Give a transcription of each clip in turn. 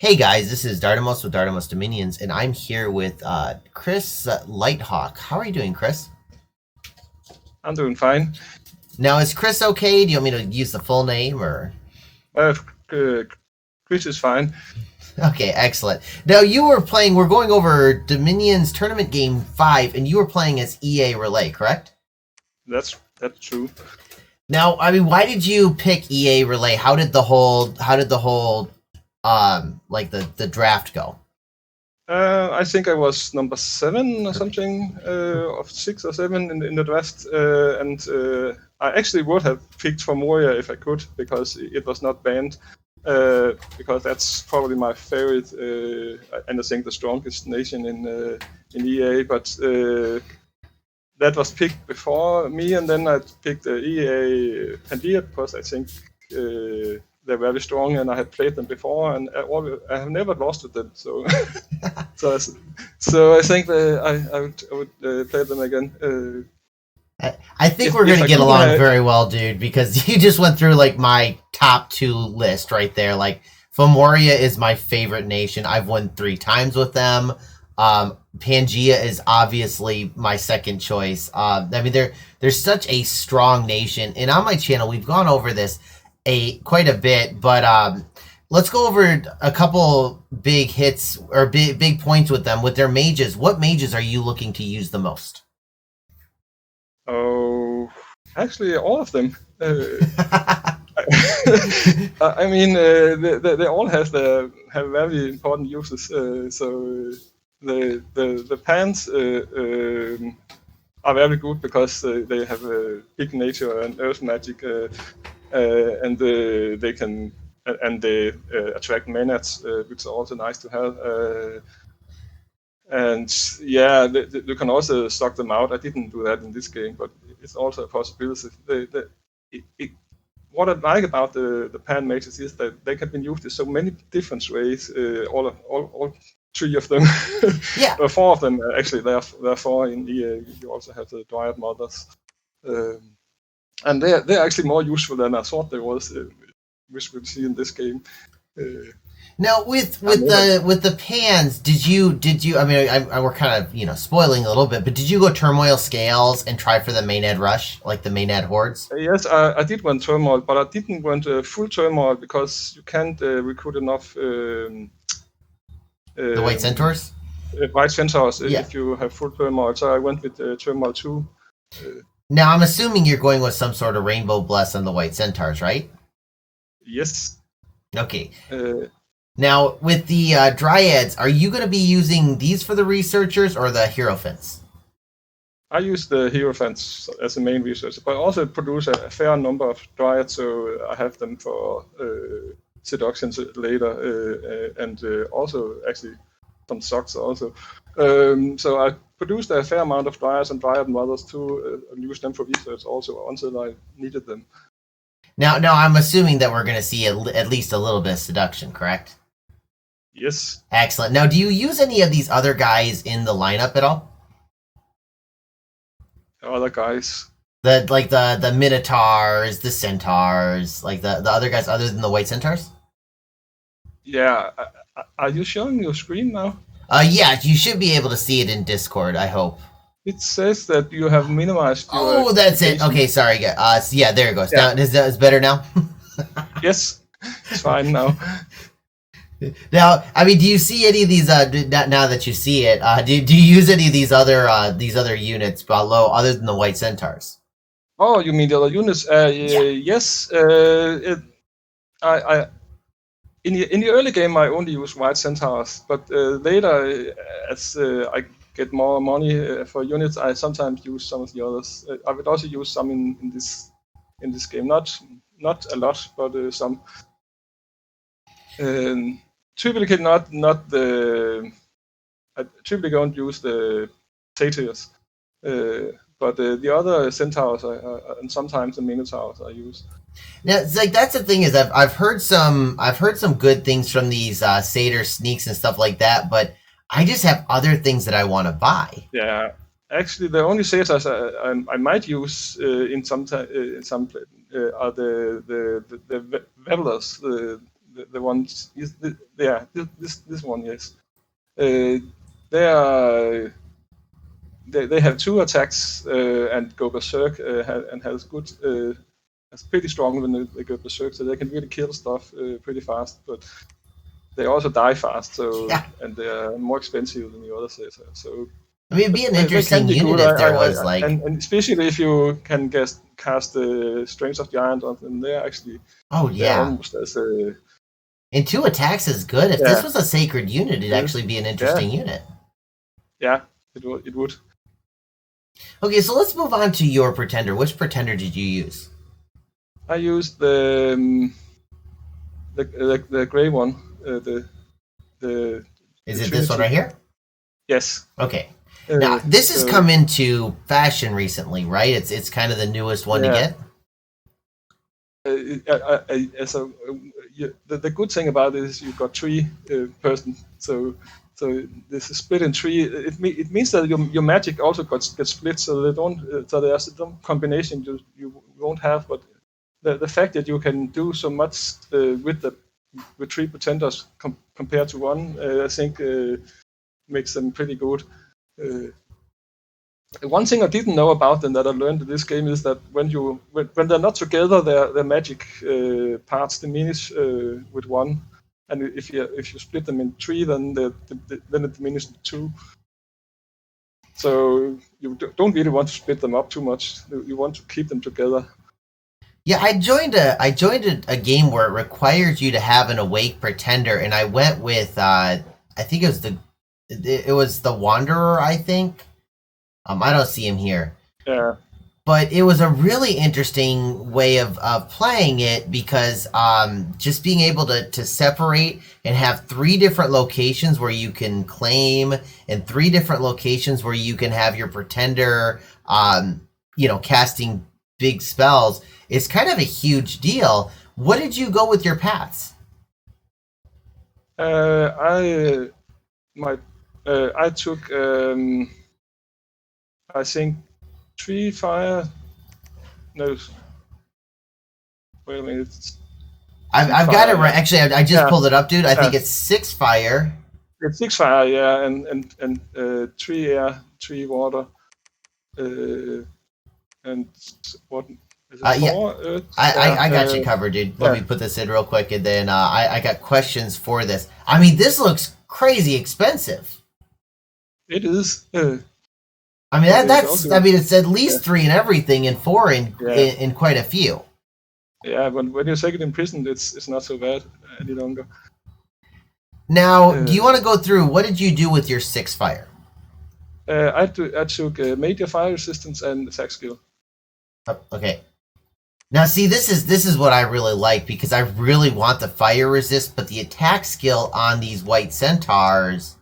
Hey guys, this is Dardamos with Dardamos Dominions, and I'm here with Chris Lighthawk. How are you doing, Chris? I'm doing fine. Now, is Chris okay? Do you want me to use the full name or? Uh, uh, Chris is fine. Okay, excellent. Now, we're going over Dominion's Tournament Game 5, and you were playing as EA Relay, correct? That's true. Now, why did you pick EA Relay? How did the draft go? I think I was number 7 or something, of 6 or 7 in the draft, and I actually would have picked Formoria if I could, because it was not banned. Because that's probably my favorite, and I think the strongest nation in EA. But that was picked before me, and then I picked EA Pandia because I think they're very strong, and I had played them before, and I have never lost to them. So, so I think I would play them again. I think we're gonna get along very well, dude, because you just went through like my top 2 list right there. Like, Fomoria is my favorite nation. I've won 3 times with them. Pangea is obviously my second choice. They're such a strong nation, and on my channel we've gone over this quite a bit, but let's go over a couple big hits or big points with them with their mages. What mages are you looking to use the most? Oh, actually, all of them. I mean, they all have very important uses. So the pants are very good because they have big nature and earth magic, and they can attract menace, which is also nice to have. And yeah, you can also stock them out. I didn't do that in this game, but it's also a possibility. What I like about the pan mages is that they can be used in so many different ways. All 3 of them, Yeah. 4 of them actually. There are 4 in EA. You also have the Dryad Mothers, and they're actually more useful than I thought they was, which we'll see in this game. Now, with the pans, did you? We're kind of spoiling a little bit, but did you go Turmoil Scales and try for the Maynard Rush, like the Maynard Hordes? Yes, I did want Turmoil, but I didn't want full Turmoil because you can't recruit enough. The White Centaurs. White Centaurs, Yeah. if you have full Turmoil. So I went with Turmoil 2. Now, I'm assuming you're going with some sort of Rainbow Bless on the White Centaurs, right? Yes. Okay. Now, with the Dryads, are you going to be using these for the researchers or the Hierophants? I use the Hierophants as the main researcher, but I also produce a fair number of Dryads, so I have them for seductions later, and also actually some socks also. So I produced a fair amount of Dryads and Dryad Mothers too, and use them for research also until I needed them. Now, I'm assuming that we're going to see at least a little bit of seduction, correct? Yes. Excellent. Now, do you use any of these other guys in the lineup at all? Other guys. The Minotaurs, the Centaurs, like the other guys other than the White Centaurs? Yeah. Are you showing your screen now? Yeah, you should be able to see it in Discord, I hope. It says that you have minimized your... Oh, that's it. Okay, sorry. Yeah, there it goes. Yeah. Now, is better now? Yes, it's fine now. Now, do you see any of these? Now that you see it, do you use any of these other units below, other than the White Centaurs? Oh, you mean the other units? Yeah. Yes. I in the early game I only use White Centaurs, but later, as I get more money for units, I sometimes use some of the others. I would also use some in this game. Not a lot, but some. Typically not the. I typically don't use the satyrs, but the other centaurs and sometimes the minotaurs I use. Now, it's like that's the thing is I've heard some good things from these satyr sneaks and stuff like that, but I just have other things that I want to buy. Yeah, actually, the only satyrs I might use in some are the revelers, the ones this one, yes. They are they have 2 attacks and go berserk and has good has pretty strong when they go berserk, so they can really kill stuff pretty fast, but they also die fast. So and they are more expensive than the other sets. So I mean, it'd be an interesting unit if there was like, and especially if you can cast the Strength of Giant on them, they're actually they're almost as and 2 attacks is good. If this was a sacred unit, it'd actually be an interesting unit. Yeah, it would. Okay, so let's move on to your pretender. Which pretender did you use? I used the gray one. Is it this one right here? Yes. Okay. Now this has come into fashion recently, right? It's kind of the newest one to get. The good thing about it is you've got 3 person. So this is split in 3. It means that your magic also gets split, so they don't. So there's some combination you won't have, but the fact that you can do so much with 3 pretenders compared to 1, I think makes them pretty good. One thing I didn't know about them that I learned in this game is that when they're not together, their magic parts diminish with 1, and if you split them in 3, then then it diminishes to 2. So you don't really want to split them up too much. You want to keep them together. Yeah, I joined a game where it requires you to have an awake pretender, and I went with I think it was the Wanderer, I think. I don't see him here. Yeah. But it was a really interesting way of playing it because just being able to separate and have 3 different locations where you can claim and 3 different locations where you can have your pretender, casting big spells is kind of a huge deal. What did you go with your paths? I took I think 3 fire. No, wait a minute. I've got it right. Actually, I just pulled it up, dude. I think it's 6 fire. It's 6 fire, yeah, and 3 air, 3 water, and what? Is it 4 earth? I got you covered, dude. Let me put this in real quick, and then I got questions for this. I mean, this looks crazy expensive. It is. I mean, it's at least 3 in everything and 4 in quite a few. Yeah, when you take it in prison, it's not so bad any longer. Now, do you want to go through, what did you do with your 6 fire? I took major fire resistance and attack skill. Okay. Now, see, this is what I really like, because I really want the fire resist, but the attack skill on these white centaurs,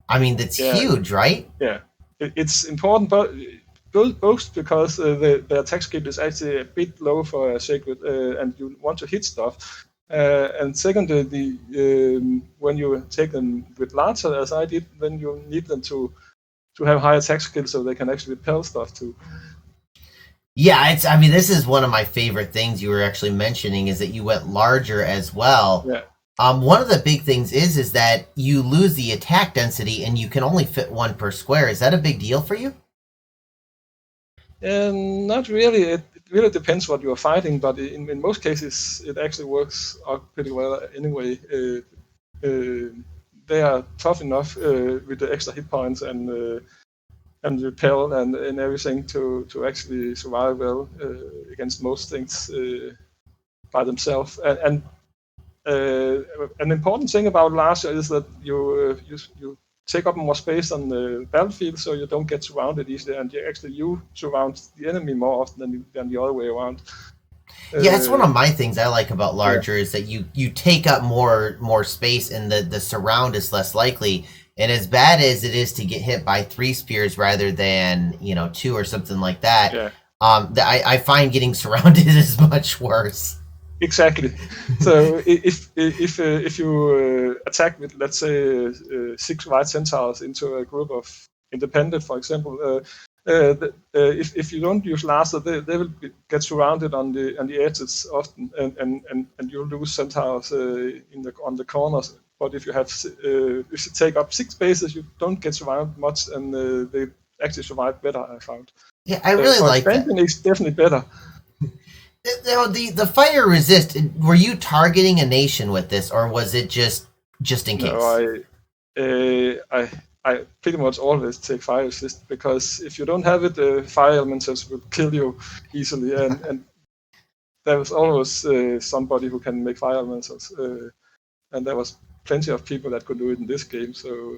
I mean, that's huge, right? Yeah. It's important, but both because the attack skill is actually a bit low for a sacred, and you want to hit stuff. And secondly, when you take them with larger, as I did, then you need them to have high attack skill so they can actually repel stuff too. Yeah, this is one of my favorite things you were actually mentioning is that you went larger as well. Yeah. One of the big things is that you lose the attack density and you can only fit 1 per square. Is that a big deal for you? Not really. It really depends what you are fighting, but in most cases, it actually works out pretty well anyway. They are tough enough with the extra hit points and repel and everything to actually survive well against most things by themselves. And an important thing about larger is that you take up more space on the battlefield, so you don't get surrounded easily, and you surround the enemy more often than the other way around. Yeah, it's one of my things I like about larger is that you take up more space, and the surround is less likely. And as bad as it is to get hit by 3 spears rather than 2 or something like that, I find getting surrounded is much worse. Exactly. So if you attack with, let's say, 6 white centaurs into a group of independent, for example. If you don't use laser, they will get surrounded on the edges often, and you'll lose centaurs on the corners. But if you take up 6 spaces, you don't get surrounded much, and they actually survive better, I found. Yeah, I really like that. Expansion is definitely better. The fire resist. Were you targeting a nation with this, or was it just in case? No, I pretty much always take fire resist, because if you don't have it, fire elementals will kill you easily, and there was always somebody who can make fire elementals, and there was plenty of people that could do it in this game. So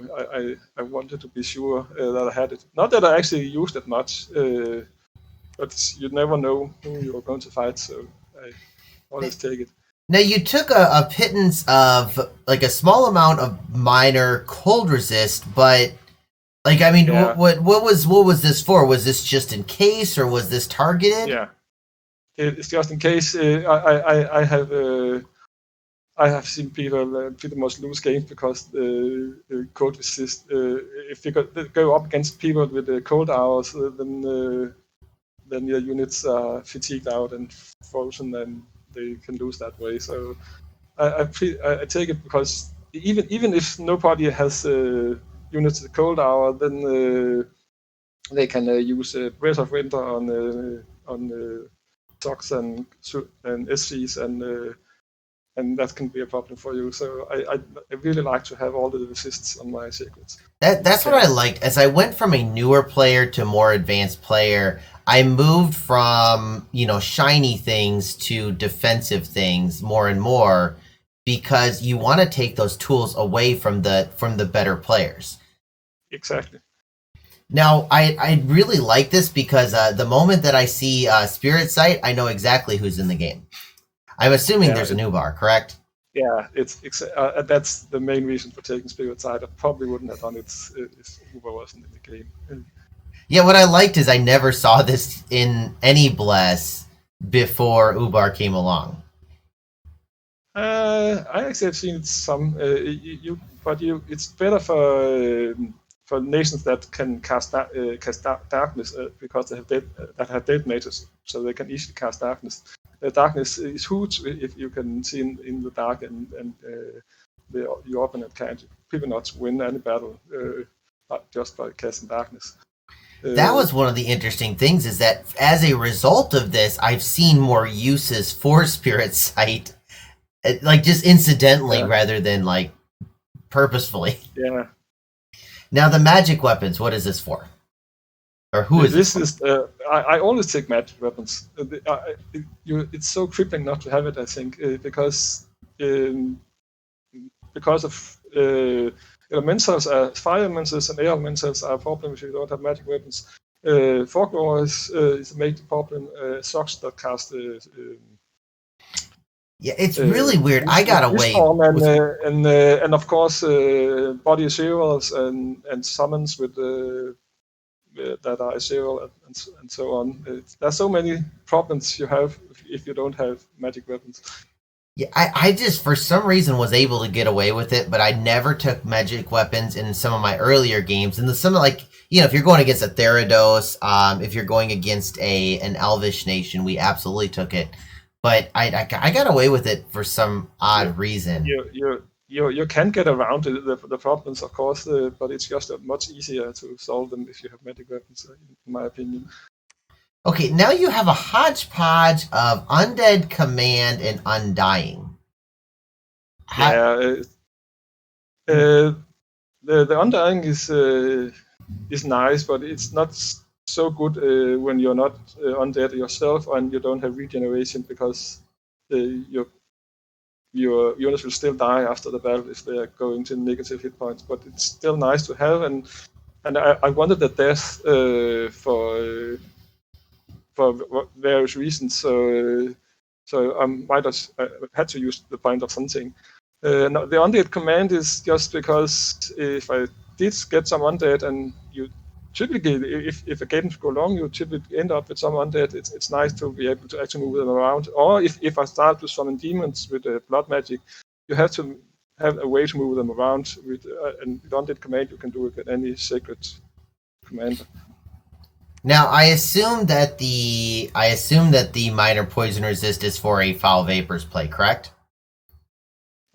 I wanted to be sure that I had it. Not that I actually used it much, but you never know who you're going to fight, so I always take it. Now, you took a pittance of, like, a small amount of minor cold resist, but, like, I mean, Yeah. what was this for? Was this just in case, or was this targeted? Yeah, it's just in case. I have seen people pretty much lose games because the cold resist. If you go up against people with the cold hours, then your units are fatigued out and frozen, and they can lose that way. So I take it because even if nobody has units at the cold hour, then they can use Breath of Winter on Sox and SCs, and that can be a problem for you. So I really like to have all the resists on my secrets. That's what I liked. As I went from a newer player to more advanced player, I moved from, shiny things to defensive things more and more, because you want to take those tools away from the better players. Exactly. Now, I really like this because the moment that I see Spirit Sight, I know exactly who's in the game. I'm assuming there's a new bar, correct? Yeah, that's the main reason for taking Spirit Sight. I probably wouldn't have done it if Uber wasn't in the game. Yeah, what I liked is I never saw this in any Bless before Ubar came along. I actually have seen some, it's better for nations that can cast darkness because they have detonators, so they can easily cast darkness. Darkness is huge if you can see in the dark, and your opponent can't pretty much win any battle just by casting darkness. That was one of the interesting things, is that as a result of this, I've seen more uses for Spirit Sight, like just incidentally rather than like purposefully. Yeah. Now, the magic weapons, what is this for? Or who is this? I always take magic weapons. It's so crippling not to have it, I think, because of elementals, fire elementals and air elementals are a problem if you don't have magic weapons. Folklore is a major problem. Socks that cast. Yeah, it's really weird. I got away. And of course, body zeros and summons with that are zero and so on. There's so many problems you have if you don't have magic weapons. Yeah, I just, for some reason, was able to get away with it, but I never took magic weapons in some of my earlier games. And some, like, if you're going against a Therados, if you're going against an Elvish nation, we absolutely took it. But I got away with it for some odd reason. You can get around the problems, of course, but it's just much easier to solve them if you have magic weapons, in my opinion. Okay, now you have a hodgepodge of Undead Command and Undying. The Undying is nice, but it's not so good when you're not undead yourself and you don't have regeneration, because your units will still die after the battle if they are going to negative hit points. But it's still nice to have, and I wanted the death for various reasons. So I had to use the point of something. Now, the undead command is just because if I did get some undead, and you typically, if a game go long, you typically end up with some undead. It's nice to be able to actually move them around. Or if I start to summon demons with blood magic, you have to have a way to move them around. And with undead command, you can do it with any sacred commander. Now, I assume that the minor poison resist is for a foul vapors play, correct?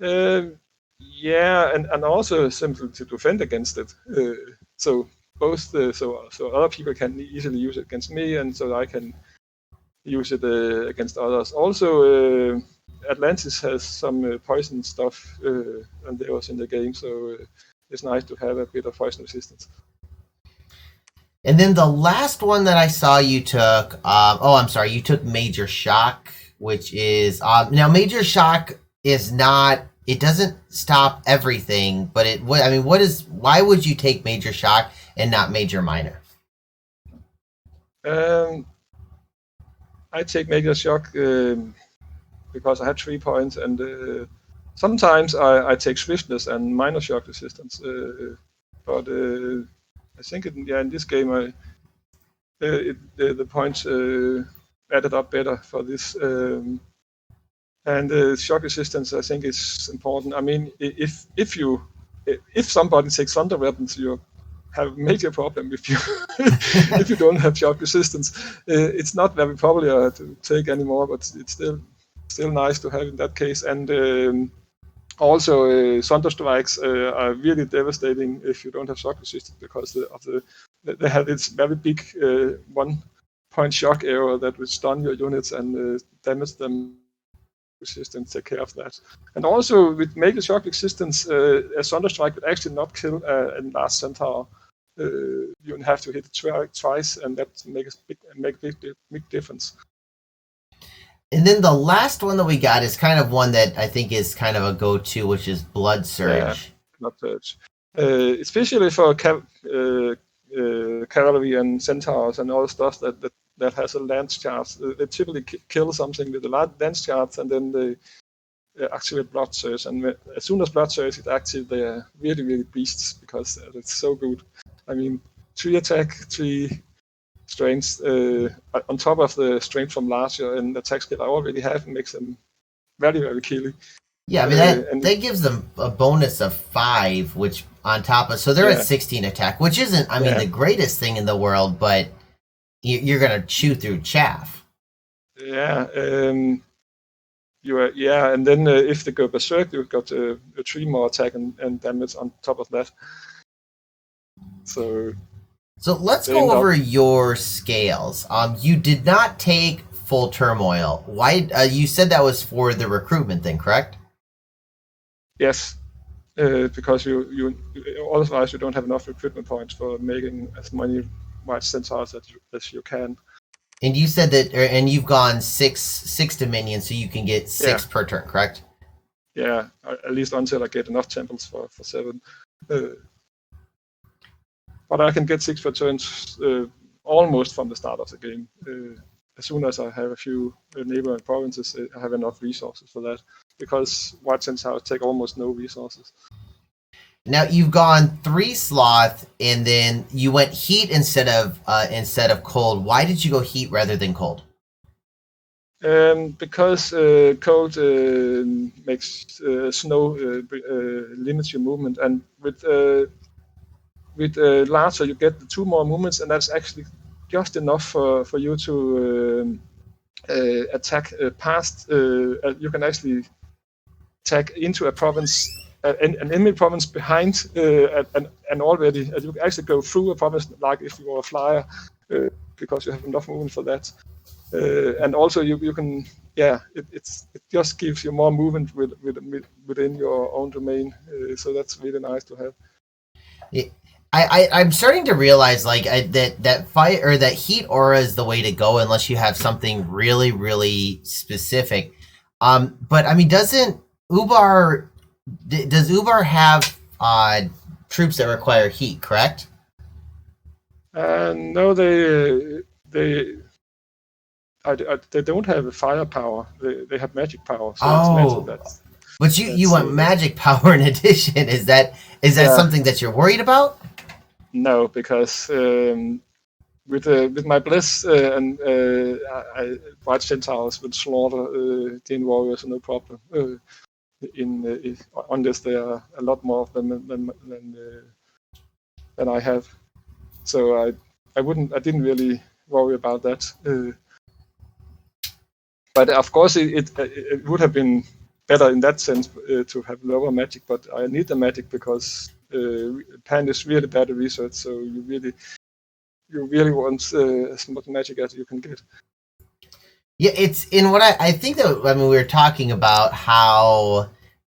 Yeah, and also simply to defend against it. So both so other people can easily use it against me, and so I can use it against others. Also, Atlantis has some poison stuff, and they was in the game, so it's nice to have a bit of poison resistance. And then the last one that I saw you took, I'm sorry, you took Major Shock, which is now Major Shock is not. It doesn't stop everything, but why would you take Major Shock and not Major Minor? I take Major Shock because I have 3 points, and sometimes I take Swiftness and Minor Shock resistance. But I think in this game the points added up better for this. And shock resistance, I think, is important. I mean, if somebody takes thunder weapons, you have a major problem if you if you don't have shock resistance. It's not very popular to take anymore, but it's still nice to have in that case. And also, thunder strikes are really devastating if you don't have shock resistance because they have this very big 1-point shock arrow that will stun your units and damage them. Resistance take care of that. And also with Major Shock resistance, a Thunder Strike would actually not kill a large centaur. You have to hit it twice, and that makes a big difference. And then the last one that we got is kind of one that I think is kind of a go-to, which is Blood Surge. Yeah, Blood Surge. Especially for cavalry and centaurs and all the stuff that has a lance charge. They typically kill something with a lance charge, and then they activate Blood Surge. And as soon as Blood Surge is active, they are really, really beasts because it's so good. I mean, 3 attack, 3 strength, on top of the strength from larger and attack skill I already have, makes them very, very killy. Yeah, I mean that gives them a bonus of 5, which on top of, so they're at 16 attack, which isn't, I mean, the greatest thing in the world, but you're gonna chew through chaff. Yeah, and then if they go berserk, you've got a 3 more attack and damage on top of that. So let's go over your scales. You did not take full turmoil. Why? You said that was for the recruitment thing, correct? Yes, because you otherwise you don't have enough recruitment points for making as many white centaurs as you can. And you said that, and you've gone six dominions, so you can get 6 per turn, correct? Yeah, at least until I get enough temples for 7. But I can get 6 per turn almost from the start of the game. As soon as I have a few neighboring provinces, I have enough resources for that. Because white centaurs take almost no resources. Now you've gone 3 sloth, and then you went heat instead of cold. Why did you go heat rather than cold? Because cold makes snow limits your movement, and with larger you get 2 more movements, and that's actually just enough for you to attack past. You can actually attack into a province, an enemy province behind, and already you can actually go through a province like if you were a flyer, because you have enough movement for that. And also you can, it just gives you more movement within your own domain. So that's really nice to have. I'm starting to realize that fire or that heat aura is the way to go unless you have something really, really specific. But I mean, does Ubar have troops that require heat? Correct? No, they don't have firepower. They have magic power. So but you want magic power in addition. Is that something that you're worried about? No, because with my bliss and white centaurs would slaughter Dane warriors, no problem. Unless there are a lot more of them than I have. so I didn't really worry about that. But of course, it would have been better in that sense to have lower magic. But I need the magic because Pan is really bad at research, so you really want as much magic as you can get. Yeah, it's in what I think that I mean we were talking about how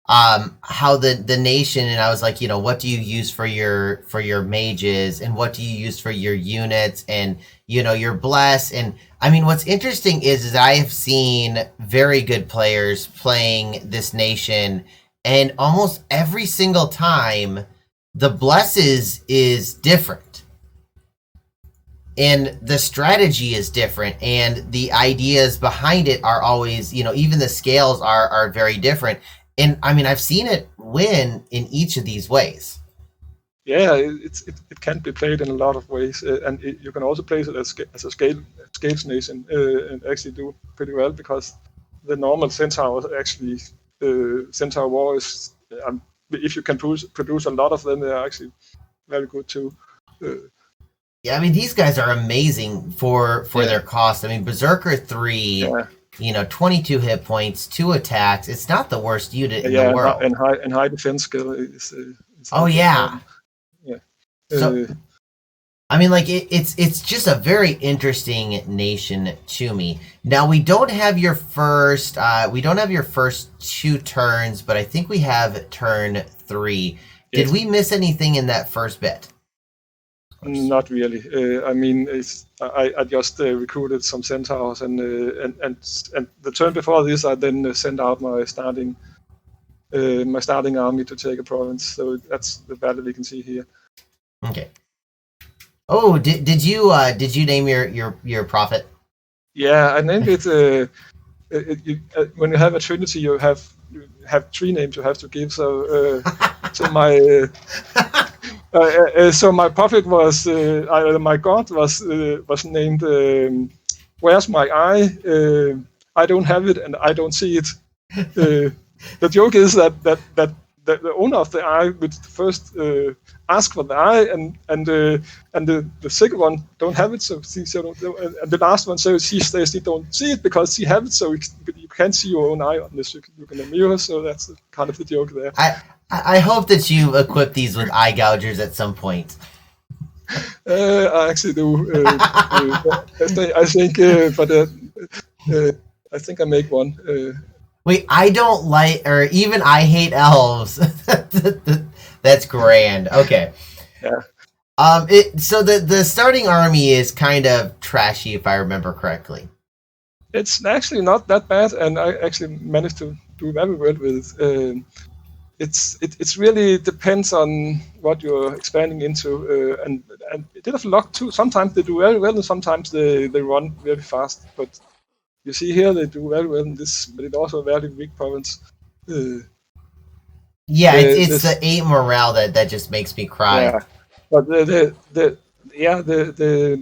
the nation, and I was like, you know, what do you use for your mages and what do you use for your units, and you know, your bless. And I mean what's interesting is I have seen very good players playing this nation, and almost every single time the blesses is different and the strategy is different and the ideas behind it are always, you know, even the scales are very different. And I mean I've seen it win in each of these ways. Yeah, it can be played in a lot of ways, and you can also play it as a scales nation and actually do pretty well, because the normal centaurs actually centaur warriors, if you can produce a lot of them, they are actually very good too. Yeah, I mean these guys are amazing for Yeah. their cost. I mean Berserker 3, Yeah. you know, 22 hit points, 2 attacks. It's not the worst unit in Yeah, the world. and high defense skill is Oh also yeah. important. Yeah. So I mean, like it's just a very interesting nation to me. Now we don't have your first 2 turns, but I think we have turn 3. Did Yes. we miss anything in that first bit? Not really. I mean, I just recruited some centaurs, and the turn before this, I then sent out my starting army to take a province. So that's the battle we can see here. Okay. Oh, did you name your prophet? Yeah, I named it. When you have a trinity, you have 3 names you have to give. So so my prophet was my god was named Where's My Eye? I don't have it and I don't see it. The joke is that the owner of the eye would first ask for the eye, and the second one don't have it, so and the last one says he don't see it because he have it, so you can't see your own eye unless you look in the mirror. So that's kind of the joke there. I hope that you equip these with eye gougers at some point. I actually do. I think, but I think I make one. Wait, I don't like, or even I hate elves. That's grand. Okay. Yeah. So the starting army is kind of trashy, if I remember correctly. It's actually not that bad, and I actually managed to do very well with it. It's really depends on what you're expanding into, and a bit of luck too. Sometimes they do very well, and sometimes they run very fast. But you see here they do very well in this, but it's also a very weak province. Yeah, it's the 8 morale that just makes me cry. Yeah,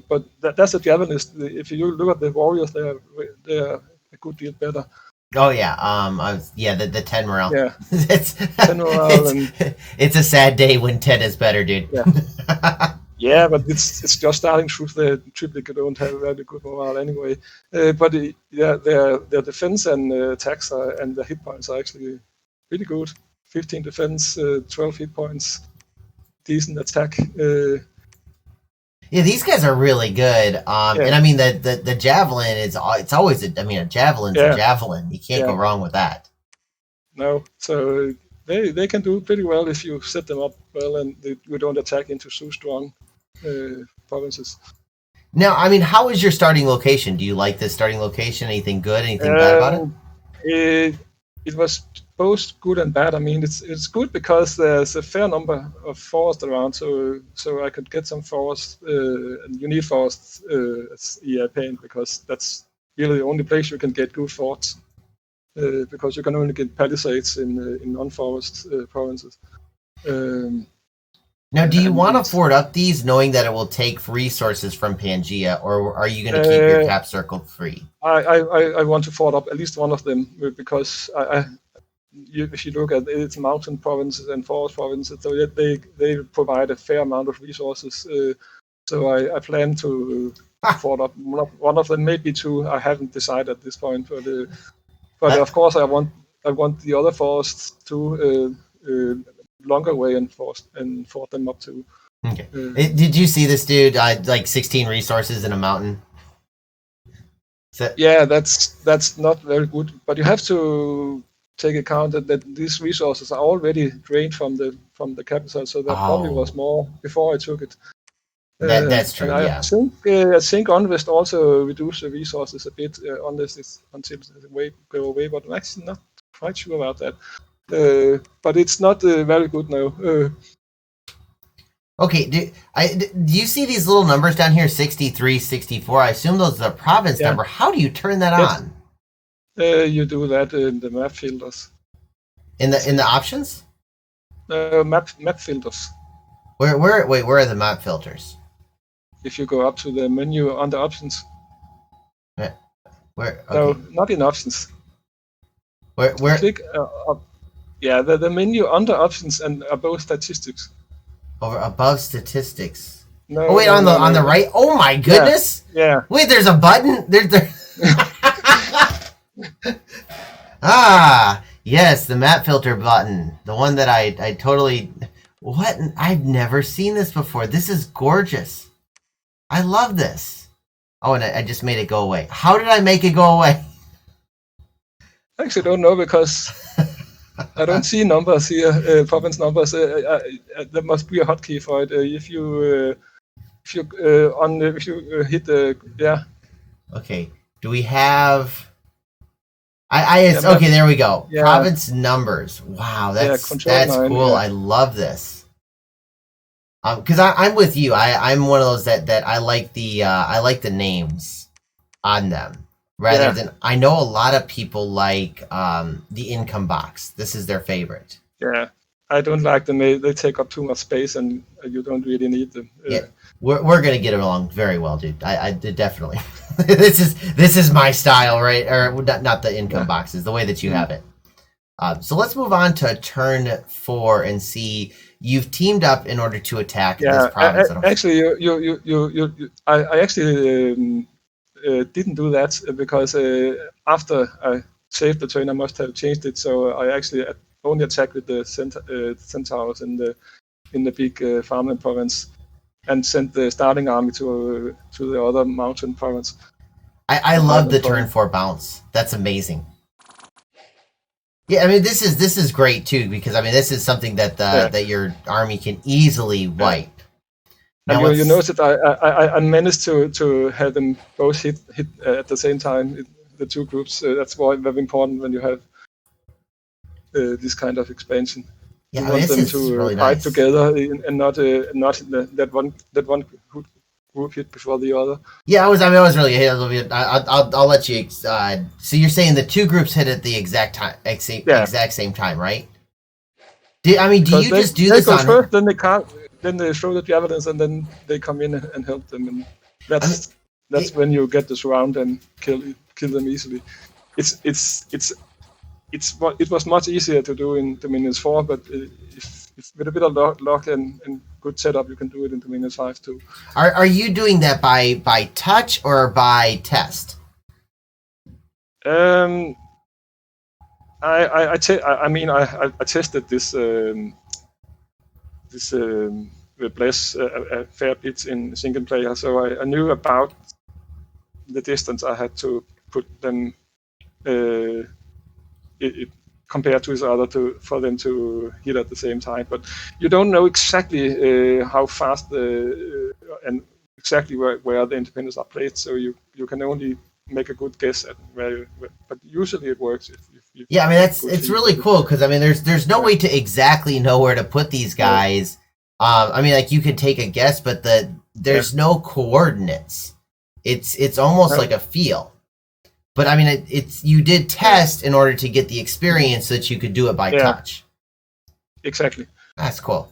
but that's a javelin. If you look at the warriors, they are a good deal better. Oh yeah, the 10 morale. Yeah, it's 10 morale, it's a sad day when 10 is better, dude. Yeah. Yeah, but it's just starting truth. The triplicate don't have very good morale anyway. But their defense and attacks and the hit points are actually pretty good. 15 defense, 12 hit points, decent attack. Yeah, these guys are really good. And I mean the javelin it's always a javelin's a javelin. You can't go wrong with that. No, so they can do pretty well if you set them up well and you don't attack into so strong provinces. Now, I mean, how is your starting location? Do you like this starting location? Anything good? Anything bad about it? It was both good and bad. I mean, it's good because there's a fair number of forests around, so I could get some forests. And you need forests as Ep1 because that's really the only place you can get good forts. Because you can only get palisades in non-forest provinces. Now, do you want to fort up these, knowing that it will take resources from Pangea, or are you going to keep your cap circle free? I want to fort up at least one of them because if you look at it, it's mountain provinces and forest provinces, so they provide a fair amount of resources. So I plan to afford up one of them, maybe two. I haven't decided at this point, but of course I want the other forests to longer way and fort them up to. Okay. Did you see this dude? Like 16 resources in a mountain. Yeah, that's not very good. But you have to take account that these resources are already drained from the capital, so there probably was more before I took it. That's true. And yeah. I think Unrest also reduce the resources a bit until the go away. But I'm actually not quite sure about that. But it's not very good now. Okay, do you see these little numbers down here, 63, 64? I assume those are the province number. How do you turn that on? You do that in the map filters. In the options? Map filters. Where are the map filters? If you go up to the menu under options. Where? Okay. No, not in options. Where? Click yeah, the menu under options and above statistics. Over above statistics. No. Oh wait, on the right. Oh my goodness. Yeah. Wait, there's a button. There's yes, the map filter button. The one that I totally. What? I've never seen this before. This is gorgeous. I love this. Oh, and I just made it go away. How did I make it go away? I actually don't know because I don't see numbers here, province numbers. There must be a hotkey for it. If you hit the Okay. Do we have? Okay. There we go. Yeah. Province numbers. Wow, that's cool. I love this. Because I'm with you. I'm one of those that I like the names on them rather than. I know a lot of people like the income box. This is their favorite. Yeah, I don't like them. They take up too much space, and you don't really need them. Yeah, we're gonna get along very well, dude. I definitely. this is my style, right? Or not the income boxes, the way that you have it. So let's move on to turn 4 and see. You've teamed up in order to attack this province. Actually, I actually didn't do that because after I saved the turn, I must have changed it. So I actually only attacked with the centaurs in the big farmland province, and sent the starting army to the other mountain province. I love the turn 4 bounce. That's amazing. Yeah, I mean this is great too because I mean this is something that that your army can easily wipe. And you notice that I managed to have them both hit at the same time, the two groups. That's very important when you have this kind of expansion. Yeah, you want them to really fight nice. together and not that one group hit before the other. Yeah, I was really hit a little bit. I'll let you. So you're saying the two groups hit at the exact same time, right? Do you just do this go on? First, then they can't. Then they throw the javelins, and then they come in and help them, and that's when you get the surround and kill them easily. It was much easier to do in Dominions 4, but if with a bit of luck and good setup, you can do it in Dominions 5 too. Are you doing that by touch or by test? I tested this Bless a fair bit in single player, so I knew about the distance I had to put them compared to each other for them to hit at the same time. But you don't know exactly how fast and exactly where the independents are placed, so you can only make a good guess at where. But usually it works. Yeah, I mean it's really cool because I mean there's no way to exactly know where to put these guys. I mean like you could take a guess, but there's no coordinates. It's almost like a feel. But I mean, you did test in order to get the experience so that you could do it by touch. Exactly. That's cool.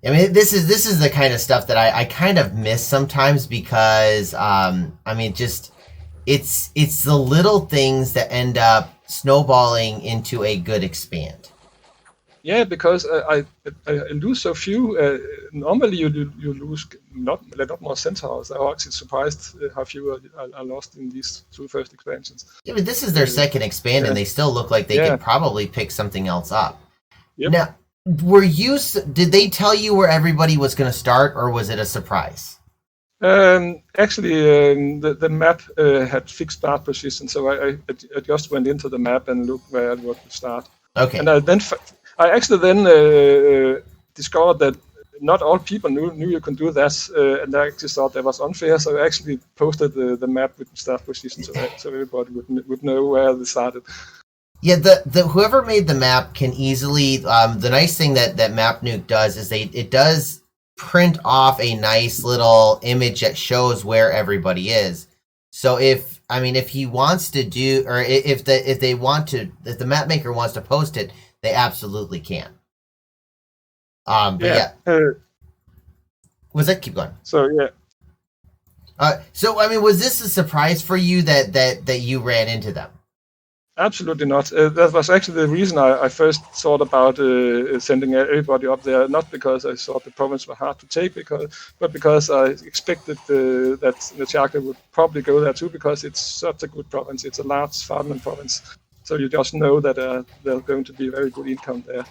I mean, this is the kind of stuff that I kind of miss sometimes because I mean, just it's the little things that end up snowballing into a good expand. Yeah, because I lose so few. Normally, you lose not a lot more centaurs. I was actually surprised how few I lost in these two first expansions. Yeah, but this is their second expand, and they still look like they could probably pick something else up. Yep. Now, did they tell you where everybody was going to start, or was it a surprise? Actually, the map had fixed start position, so I just went into the map and looked where it would start. Okay. And I actually then discovered that not all people knew you can do that, and I actually thought that was unfair. So I actually posted the map with the start position, so everybody would know where they started. Yeah, the whoever made the map can easily. The nice thing that Map Nuke does is it does print off a nice little image that shows where everybody is. So if he wants to do, or if the map maker wants to post it, they absolutely can. But yeah. Was that keep going? So yeah. So was this a surprise for you that you ran into them? Absolutely not. That was actually the reason I first thought about sending everybody up there. Not because I thought the province were hard to take, but because I expected that Machiaca would probably go there too, because it's such a good province. It's a large farmland province, so you just know that there's going to be very good income there.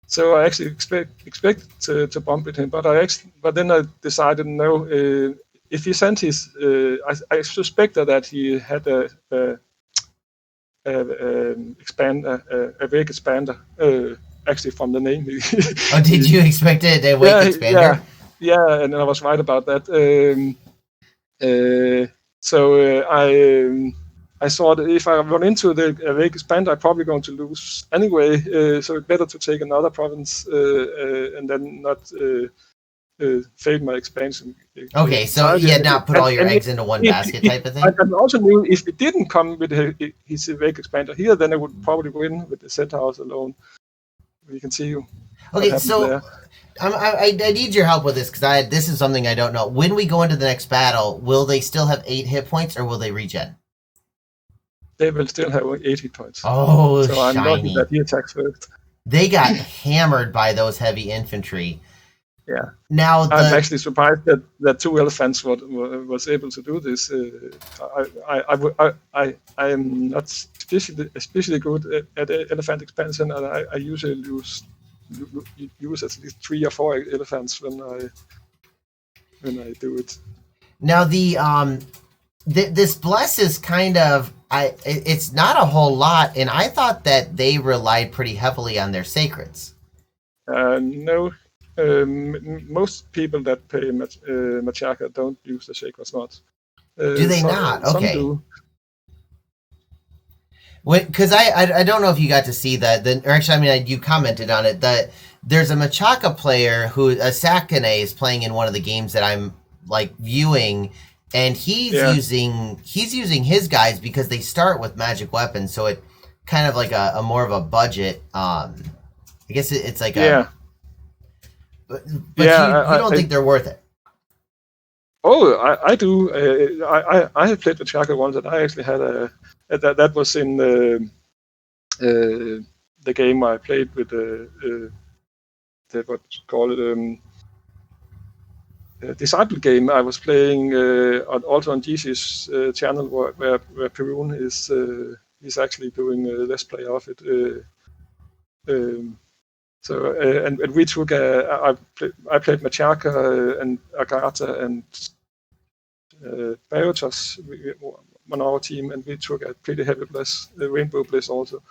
So I actually expect to bump with him, but then I decided no. If he sent his, I suspected that he had a wake expander, actually from the name. Oh, did you expect it a wake expander? Yeah, and I was right about that. So I thought if I run into the wake expander, I'm probably going to lose anyway. So it's better to take another province and then not fail my expansion. Okay, so not put all your eggs into one basket type of thing. I also knew if it didn't come with his wake expander here, then I would probably win with the centaurs alone. You can see you. Okay, so I need your help with this because this is something I don't know. When we go into the next battle, will they still have 8 hit points or will they regen? They will still have 8 hit points. Oh, so shiny. I'm lucky that he attacks first. They got hammered by those heavy infantry. Yeah. Now I'm actually surprised that 2 elephants was able to do this. I am not especially good at elephant expansion, and I usually use at least 3 or 4 elephants when I do it. Now this bless is kind of it's not a whole lot, and I thought that they relied pretty heavily on their sacreds. No. Most people that play Machiaca don't use the sacred swords. Do they not? Okay. Some do. Because I don't know if you got to see that. Or actually, you commented on it. That there's a Machiaca player Sakane is playing in one of the games that I'm viewing, and he's using his guys because they start with magic weapons, so it kind of like a more of a budget. I guess it's like But you don't think they're worth it? Oh, I do. I have played the Machiaca once, and I actually had that was in the game I played with the what's called Disciple game. I was playing also on GC's channel where Perun is actually doing a let's play of it. So and we took I played Machiaca and Agatha and Biotas on our team, and we took a pretty heavy bless, Rainbow Bliss also.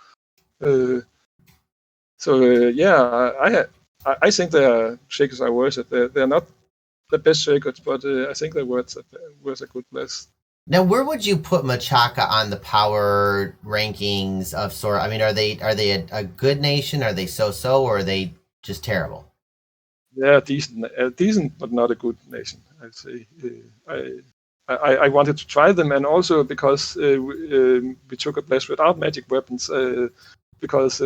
I think their shakers are worth it. They're not the best shakers, but I think they're worth a good bless. Now, where would you put Machiaca on the power rankings of sort? Are they a good nation? Are they so, or are they just terrible? They're decent, but not a good nation, I'd say. I wanted to try them, and also because we took a bless without magic weapons, because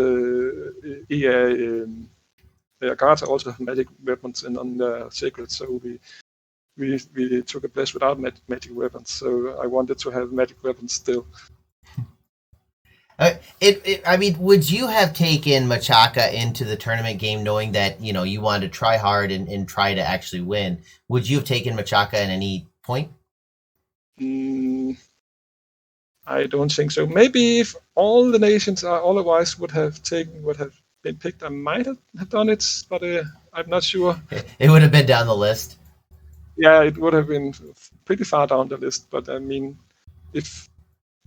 Agatha also have magic weapons and on the sacred, so we took a bless without magic weapons. So I wanted to have magic weapons still. I mean, would you have taken Machaka into the tournament game knowing that, you wanted to try hard and try to actually win? Would you have taken Machaka at any point? Mm, I don't think so. Maybe if all the nations are otherwise would have been picked, I might have done it, but I'm not sure. It would have been down the list. Yeah, it would have been pretty far down the list. But I mean, if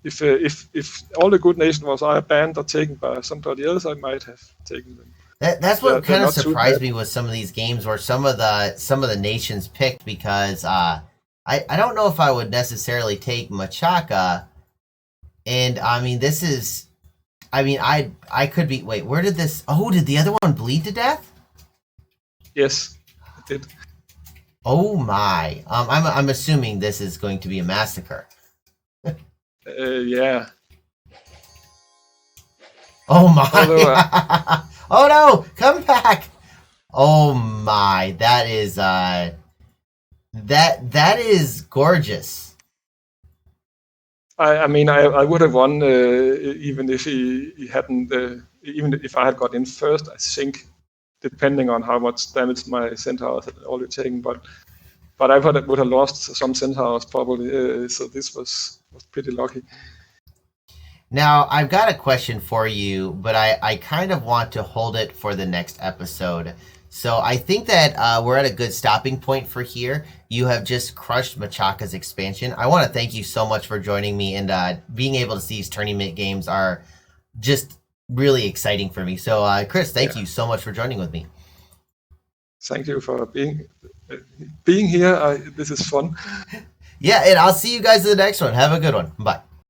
if all the good nations was either banned or taken by somebody else, I might have taken them. That's what They're kind of not too surprised bad. me with some of these games where some of the nations picked, because I don't know if I would necessarily take Machaka. And I mean, this is, I mean, I could be. Wait, where did this? Oh, did the other one bleed to death? Yes, it did. Oh my! I'm assuming this is going to be a massacre. Yeah. Oh my! Although Oh no! Come back! Oh my! That is that is gorgeous. I mean, I would have won even if he hadn't. Even if I had got in first, I think, depending on how much damage my centaurs had already taken. But I would have lost some centaurs probably. So this was pretty lucky. Now, I've got a question for you, but I kind of want to hold it for the next episode. So I think that we're at a good stopping point for here. You have just crushed Machaka's expansion. I want to thank you so much for joining me, and being able to see these tournament games are just really exciting for me. So, Chris, thank you so much for joining with me. Thank you for being here. This is fun. Yeah, and I'll see you guys in the next one. Have a good one. Bye.